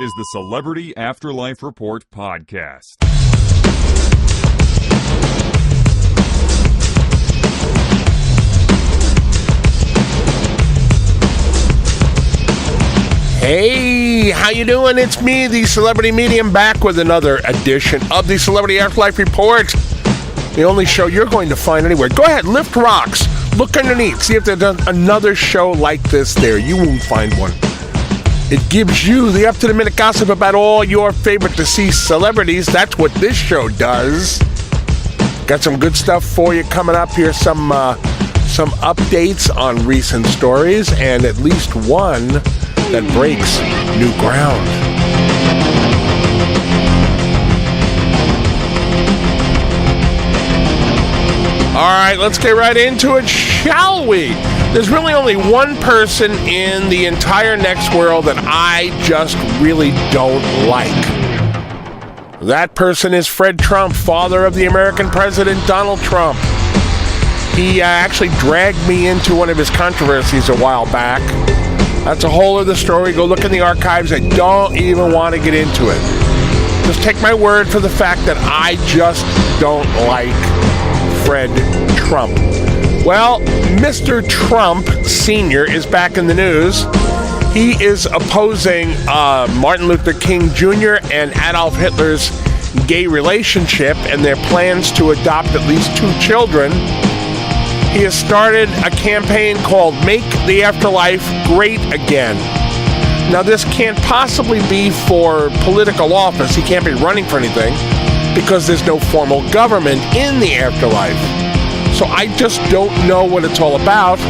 is the Celebrity Afterlife Report podcast. Hey, how you doing? It's me, the Celebrity Medium, back with another edition of the Celebrity Afterlife Report. The only show you're going to find anywhere. Go ahead, lift rocks, look underneath, see if there's another show like this there. You won't find one. It gives you the up-to-the-minute gossip about all your favorite deceased celebrities. That's what this show does. Got some good stuff for you coming up here. Some updates on recent stories, and at least one that breaks new ground. All right, let's get right into it, shall we? There's really only one person in the entire next world that I just really don't like. That person is Fred Trump, father of the American president, Donald Trump. He actually dragged me into one of his controversies a while back. That's a whole other story. Go look in the archives. I don't even want to get into it. Just take my word for the fact that I just don't like Fred Trump. Well, Mr. Trump Sr. is back in the news. He is opposing Martin Luther King Jr. and Adolf Hitler's gay relationship and their plans to adopt at least 2 children. He has started a campaign called Make the Afterlife Great Again. Now, this can't possibly be for political office. He can't be running for anything because there's no formal government in the afterlife. So I just don't know what it's all about,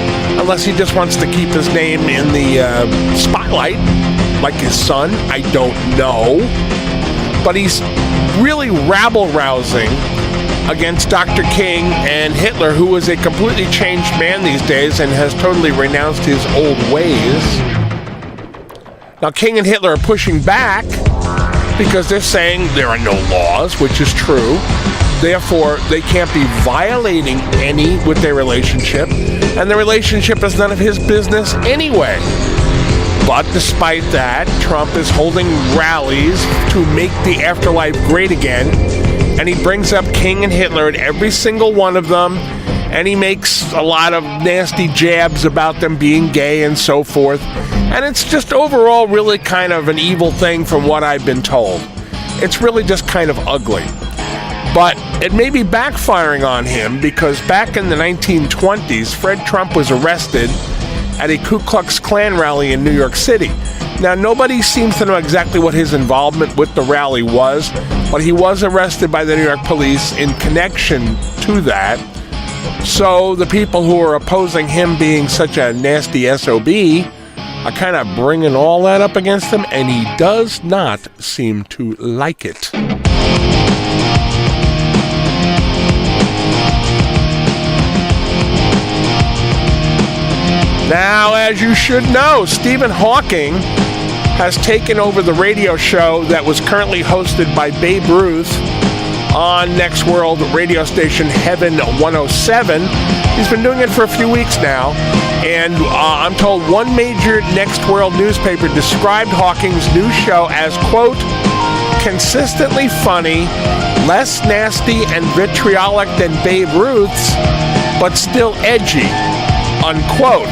unless he just wants to keep his name in the spotlight, like his son. I don't know. But he's really rabble-rousing against Dr. King and Hitler, who is a completely changed man these days and has totally renounced his old ways. Now, King and Hitler are pushing back because they're saying there are no laws, which is true. Therefore, they can't be violating any with their relationship, and the relationship is none of his business anyway. But despite that, Trump is holding rallies to make the afterlife great again, and he brings up King and Hitler at every single one of them, and he makes a lot of nasty jabs about them being gay and so forth. And it's just overall really kind of an evil thing from what I've been told. It's really just kind of ugly. But it may be backfiring on him because back in the 1920s, Fred Trump was arrested at a Ku Klux Klan rally in New York City. Now, nobody seems to know exactly what his involvement with the rally was, but he was arrested by the New York police in connection to that. So the people who are opposing him being such a nasty SOB are kind of bringing all that up against him, and he does not seem to like it. Now, as you should know, Stephen Hawking has taken over the radio show that was currently hosted by Babe Ruth on Next World radio station Heaven 107. He's been doing it for a few weeks now, and I'm told one major Next World newspaper described Hawking's new show as, quote, consistently funny, less nasty and vitriolic than Babe Ruth's, but still edgy, unquote.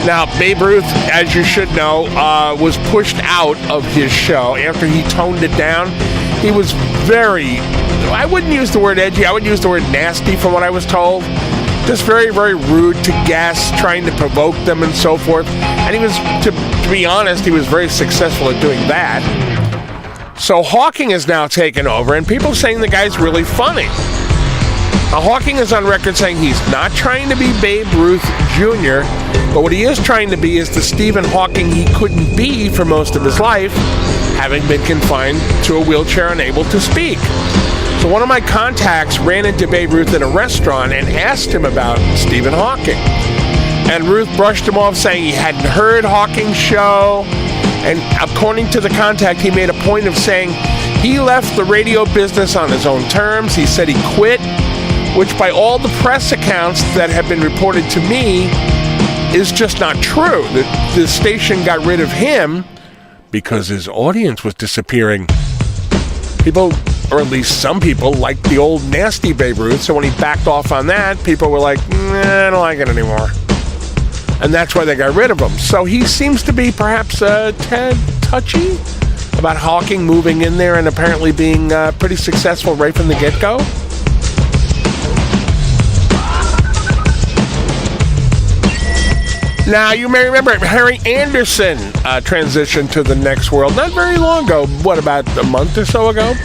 Now, Babe Ruth, as you should know, was pushed out of his show after he toned it down. He was very, I wouldn't use the word edgy, I would use the word nasty from what I was told. Just very, very rude to guests, trying to provoke them and so forth. And he was, to be honest, he was very successful at doing that. So Hawking is now taken over, and people are saying the guy's really funny. Now, Hawking is on record saying he's not trying to be Babe Ruth Jr., but what he is trying to be is the Stephen Hawking he couldn't be for most of his life, having been confined to a wheelchair, unable to speak. So one of my contacts ran into Babe Ruth in a restaurant and asked him about Stephen Hawking. And Ruth brushed him off, saying he hadn't heard Hawking's show. And according to the contact, he made a point of saying he left the radio business on his own terms. He said he quit, which by all the press accounts that have been reported to me is just not true. The station got rid of him because his audience was disappearing. People, or at least some people, liked the old nasty Babe Ruth, so when he backed off on that, people were like, nah, I don't like it anymore. And that's why they got rid of him. So he seems to be perhaps a tad touchy about Hawking moving in there and apparently being pretty successful right from the get-go. Now, you may remember Harry Anderson transitioned to the next world not very long ago, about a month or so ago?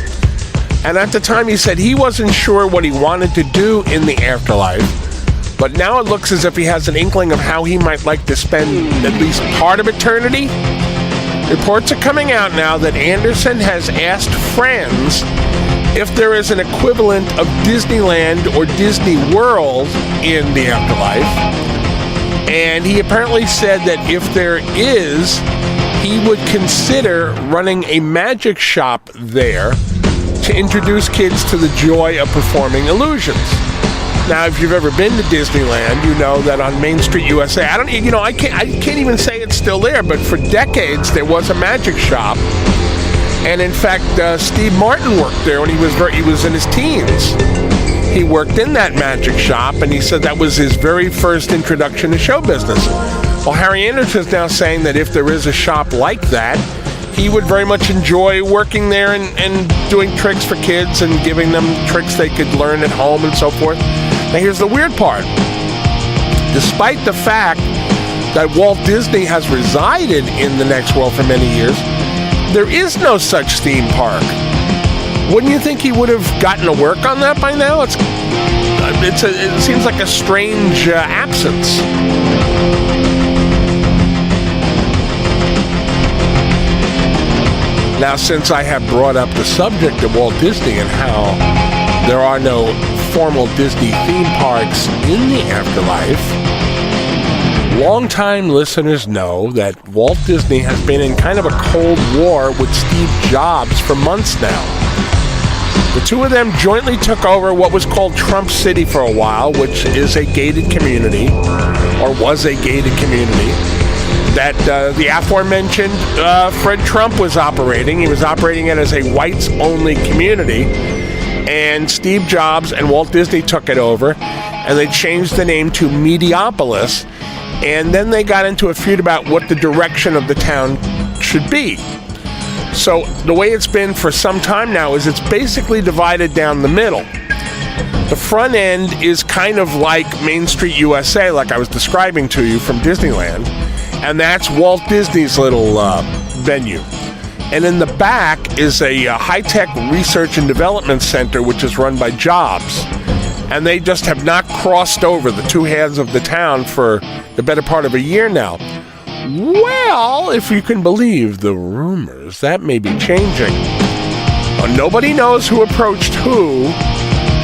And at the time he said he wasn't sure what he wanted to do in the afterlife, but now it looks as if he has an inkling of how he might like to spend at least part of eternity. Reports are coming out now that Anderson has asked friends if there is an equivalent of Disneyland or Disney World in the afterlife. And he apparently said that if there is, he would consider running a magic shop there to introduce kids to the joy of performing illusions. Now, if you've ever been to Disneyland, you know that on Main Street, USA, I can't even say it's still there, but for decades there was a magic shop. And in fact, Steve Martin worked there when he was in his teens. He worked in that magic shop, and he said that was his very first introduction to show business. Well, Harry Anderson is now saying that if there is a shop like that, he would very much enjoy working there and doing tricks for kids and giving them tricks they could learn at home and so forth. Now, here's the weird part. Despite the fact that Walt Disney has resided in the next world for many years, there is no such theme park. Wouldn't you think he would have gotten to work on that by now? It seems like a strange absence. Now, since I have brought up the subject of Walt Disney and how there are no formal Disney theme parks in the afterlife, longtime listeners know that Walt Disney has been in kind of a cold war with Steve Jobs for months now. The two of them jointly took over what was called Trump City for a while, which is a gated community, or was a gated community, that the aforementioned Fred Trump was operating. He was operating it as a whites-only community, and Steve Jobs and Walt Disney took it over, and they changed the name to Mediopolis, and then they got into a feud about what the direction of the town should be. So the way it's been for some time now is it's basically divided down the middle. The front end is kind of like Main Street USA, like I was describing to you from Disneyland, and that's Walt Disney's little venue. And in the back is a high-tech research and development center, which is run by Jobs. And they just have not crossed over the two halves of the town for the better part of a year now. Well, if you can believe the rumors, that may be changing. Well, nobody knows who approached who,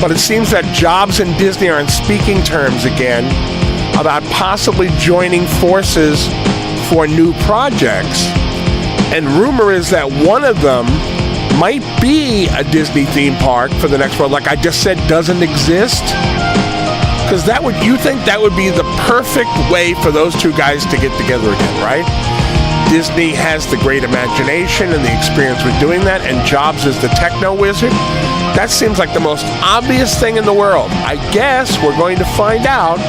but it seems that Jobs and Disney are on speaking terms again about possibly joining forces for new projects. And rumor is that one of them might be a Disney theme park for the next world, like I just said, doesn't exist. Because you think that would be the perfect way for those two guys to get together again, right? Disney has the great imagination and the experience with doing that, and Jobs is the techno wizard. That seems like the most obvious thing in the world. I guess we're going to find out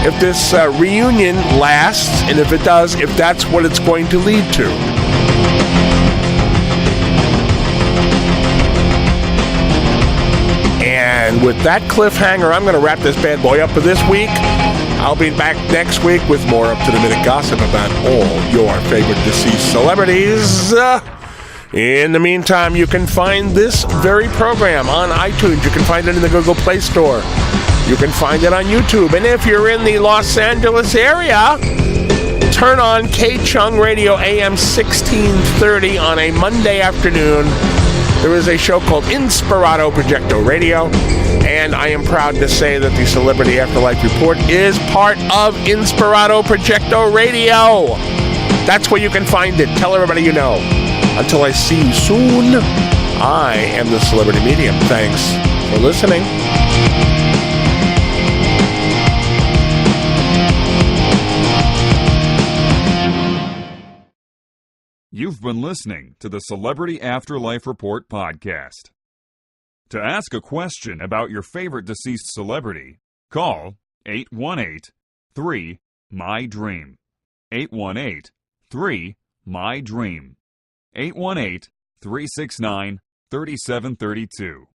if this reunion lasts, and if it does, if that's what it's going to lead to. And with that cliffhanger, I'm going to wrap this bad boy up for this week. I'll be back next week with more up-to-the-minute gossip about all your favorite deceased celebrities. In the meantime, you can find this very program on iTunes. You can find it in the Google Play Store. You can find it on YouTube. And if you're in the Los Angeles area, turn on K-Chung Radio AM 1630 on a Monday afternoon. There is a show called Inspirato Projecto Radio, and I am proud to say that the Celebrity Afterlife Report is part of Inspirato Projecto Radio. That's where you can find it. Tell everybody you know. Until I see you soon, I am the Celebrity Medium. Thanks for listening. You've been listening to the Celebrity Afterlife Report podcast. To ask a question about your favorite deceased celebrity, call 818-3-MY-DREAM. 818-3-MY-DREAM. 818-369-3732.